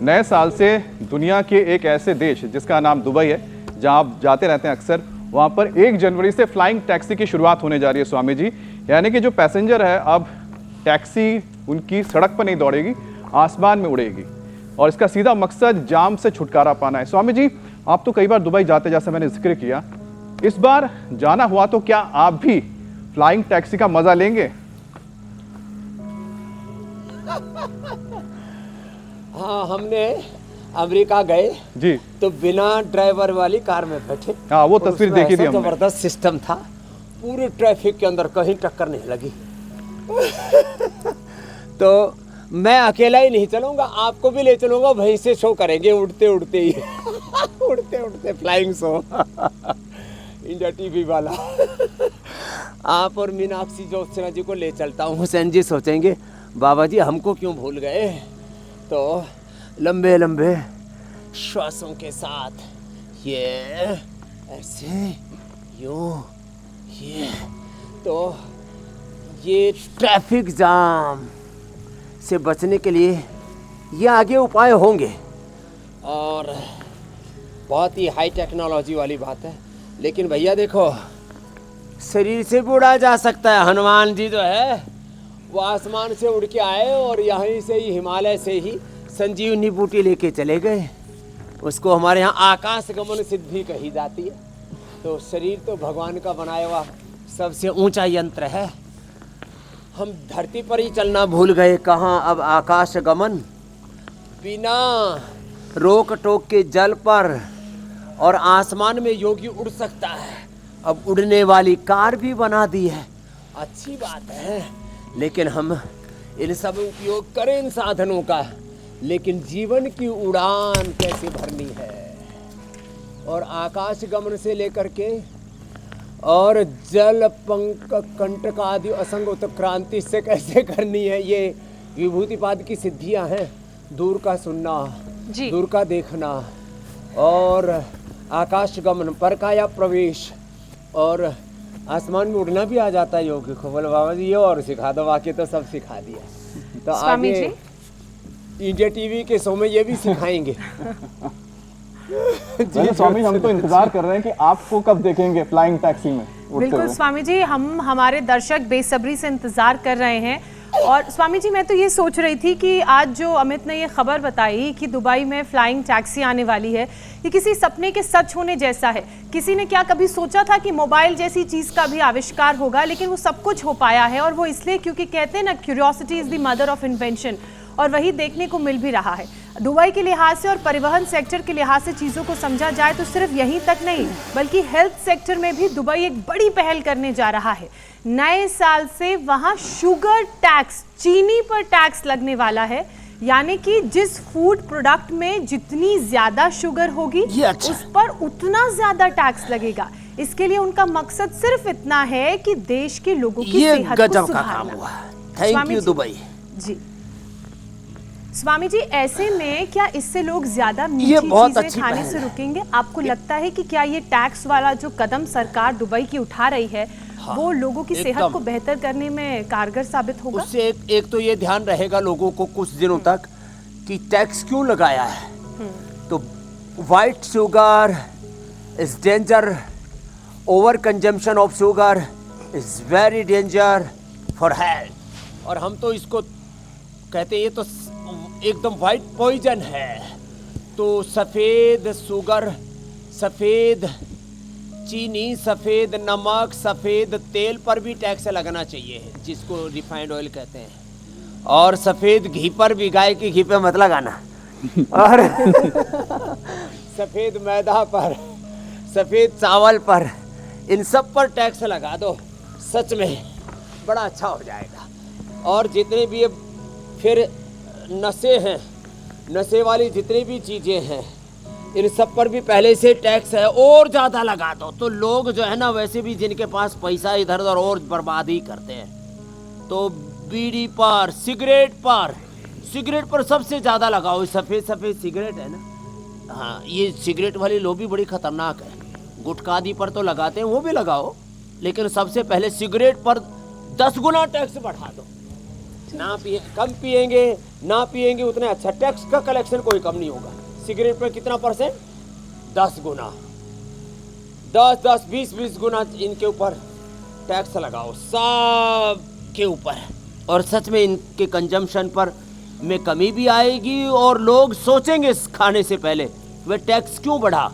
नए साल से दुनिया के एक ऐसे देश जिसका नाम दुबई है, जहां आप जाते रहते हैं अक्सर, वहां पर 1 जनवरी से फ्लाइंग टैक्सी की शुरुआत होने जा रही है स्वामी जी। यानी कि जो पैसेंजर है, अब टैक्सी उनकी सड़क पर नहीं दौड़ेगी, आसमान में उड़ेगी। और इसका सीधा मकसद जाम से छुटकारा पाना है। स्वामी जी, आप तो कई बार दुबई जाते, जैसे मैंने जिक्र किया, इस बार जाना हुआ तो क्या आप भी फ्लाइंग टैक्सी का मजा लेंगे? हाँ, हमने अमेरिका गए जी, तो बिना ड्राइवर वाली कार में बैठे। हाँ, वो तस्वीर देखी थी हमने। जबरदस्त सिस्टम था, पूरे ट्रैफिक के अंदर कहीं टक्कर नहीं लगी। तो मैं अकेला ही नहीं चलूंगा, आपको भी ले चलूंगा, वहीं से शो करेंगे उड़ते उड़ते ही। उड़ते उड़ते फ्लाइंग शो। इंडिया टीवी वाला। आप और मीनाक्षी ज्योत्सना जी को ले चलता हूँ। हुसैन जी सोचेंगे बाबा जी हमको क्यों भूल गए। तो लंबे लंबे श्वासों के साथ ये ऐसे यूं ये, तो ये ट्रैफिक जाम से बचने के लिए ये आगे उपाय होंगे। और बहुत ही हाई टेक्नोलॉजी वाली बात है। लेकिन भैया देखो, शरीर से भी उड़ा जा सकता है। हनुमान जी जो है वो आसमान से उड़ के आए और यहीं से ही, हिमालय से ही संजीवनी बूटी लेके चले गए। उसको हमारे यहाँ आकाश गमन सिद्धि कही जाती है। तो शरीर तो भगवान का बनाया हुआ सबसे ऊंचा यंत्र है। हम धरती पर ही चलना भूल गए, कहाँ अब आकाश गमन। बिना रोक टोक के जल पर और आसमान में योगी उड़ सकता है। अब उड़ने वाली कार भी बना दी है, अच्छी बात है। लेकिन हम इन सब उपयोग करें इन साधनों का, लेकिन जीवन की उड़ान कैसे भरनी है, और आकाश गमन से लेकर के और जल पंक कंटक आदि असंग उत्क्रांति से कैसे करनी है, ये विभूतिपाद की सिद्धियां हैं। दूर का सुनना, दूर का देखना, और आकाश गमन, पर काया प्रवेश, और आसमान में उड़ना भी आ जाता है योगी को। बोले बाबा जी ये और सिखा दो, बाकी तो सब सिखा दिया। तो आगे इंडिया टीवी के शो में ये भी सिखाएंगे। जी स्वामी, हम तो इंतजार कर रहे हैं कि आपको कब देखेंगे फ्लाइंग टैक्सी में। बिल्कुल स्वामी जी, हम हमारे दर्शक बेसब्री से इंतजार कर रहे हैं। और स्वामी जी, मैं तो ये सोच रही थी कि आज जो अमित ने ये खबर बताई कि दुबई में फ्लाइंग टैक्सी आने वाली है, ये किसी सपने के सच होने जैसा है। किसी ने क्या कभी सोचा था कि मोबाइल जैसी चीज़ का भी आविष्कार होगा, लेकिन वो सब कुछ हो पाया है। और वो इसलिए क्योंकि कहते हैं ना, curiosity is the mother of invention, और वही देखने को मिल भी रहा है। दुबई के लिहाज से और परिवहन सेक्टर के लिहाज से चीज़ों को समझा जाए तो सिर्फ यहीं तक नहीं, बल्कि हेल्थ सेक्टर में भी दुबई एक बड़ी पहल करने जा रहा है। नए साल से वहाँ शुगर टैक्स, चीनी पर टैक्स लगने वाला है। यानी कि जिस फूड प्रोडक्ट में जितनी ज़्यादा शुगर होगी उस पर उतना ज़्यादा टैक्स लगेगा। इसके लिए उनका मकसद सिर्फ इतना है कि देश के लोगों की सेहत को सुधारना। थैंक यू दुबई जी। स्वामी जी, ऐसे में क्या इससे लोग ज्यादा मीठी चीजें खाने से रुकेंगे? आपको लगता है कि क्या ये टैक्स वाला जो कदम सरकार दुबई की उठा रही है, हाँ, वो लोगों की सेहत को बेहतर करने में कारगर साबित होगा? उससे एक तो ये ध्यान रहेगा लोगों को कुछ दिनों तक कि टैक्स क्यों लगाया है। तो white sugar is danger, over consumption of sugar is very danger for health. और हम तो इसको कहते हैं ये तो एकदम वाइट पॉइजन है। तो सफ़ेद शुगर, सफ़ेद चीनी, सफ़ेद नमक, सफ़ेद तेल पर भी टैक्स लगना चाहिए, जिसको रिफाइंड ऑयल कहते हैं। और सफ़ेद घी पर भी, गाय के घी पे मत लगाना। और सफ़ेद मैदा पर, सफ़ेद चावल पर, इन सब पर टैक्स लगा दो, सच में बड़ा अच्छा हो जाएगा। और जितने भी फिर नशे हैं, नशे वाली जितनी भी चीज़ें हैं, इन सब पर भी पहले से टैक्स है, और ज़्यादा लगा दो तो लोग जो है ना, वैसे भी जिनके पास पैसा इधर उधर और बर्बाद ही करते हैं। तो बीड़ी पर, सिगरेट पर सबसे ज़्यादा लगाओ। सफ़ेद सिगरेट है ना, हाँ, ये सिगरेट वाली लॉबी बड़ी खतरनाक है। गुटखा आदि पर तो लगाते हैं, वो भी लगाओ, लेकिन सबसे पहले सिगरेट पर 10 गुना टैक्स बढ़ा दो। ना पिए, कम पिएंगे ना पिएंगे उतना अच्छा। टैक्स का कलेक्शन कोई कम नहीं होगा। सिगरेट पर कितना परसेंट? 10 गुना, 10 20 गुना इनके ऊपर टैक्स लगाओ, सब के ऊपर। और सच में इनके कंजम्पशन पर में कमी भी आएगी और लोग सोचेंगे खाने से पहले वे टैक्स क्यों बढ़ा।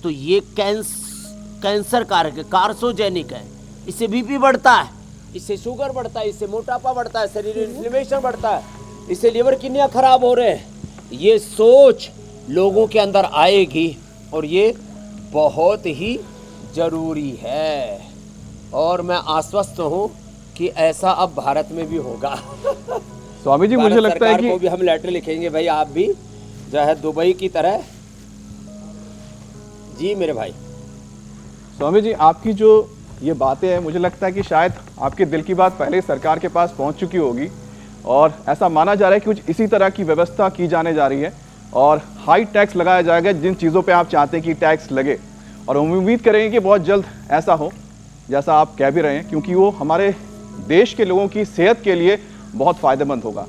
तो ये कैंसर कारक है, कार्सोजेनिक है। इससे बीपी बढ़ता है, इससे शुगर बढ़ता है, इससे मोटापा बढ़ता है, शरीर इन्फ्लेमेशन बढ़ता है, इससे लिवर किडनियां खराब हो रहे हैं। ये सोच लोगों के अंदर आएगी और ये बहुत ही जरूरी है। और मैं आश्वस्त हूँ कि ऐसा अब भारत में भी होगा। स्वामी जी, मुझे लगता है कि को भी हम लेटर लिखेंगे, भाई आप भी जो है दुबई की तरह। जी मेरे भाई। स्वामी जी, आपकी जो ये बातें हैं, मुझे लगता है कि शायद आपके दिल की बात पहले ही सरकार के पास पहुंच चुकी होगी और ऐसा माना जा रहा है कि कुछ इसी तरह की व्यवस्था की जाने जा रही है और हाई टैक्स लगाया जाएगा जिन चीज़ों पे आप चाहते हैं कि टैक्स लगे। और हम उम्मीद करेंगे कि बहुत जल्द ऐसा हो जैसा आप कह भी रहे हैं, क्योंकि वो हमारे देश के लोगों की सेहत के लिए बहुत फ़ायदेमंद होगा।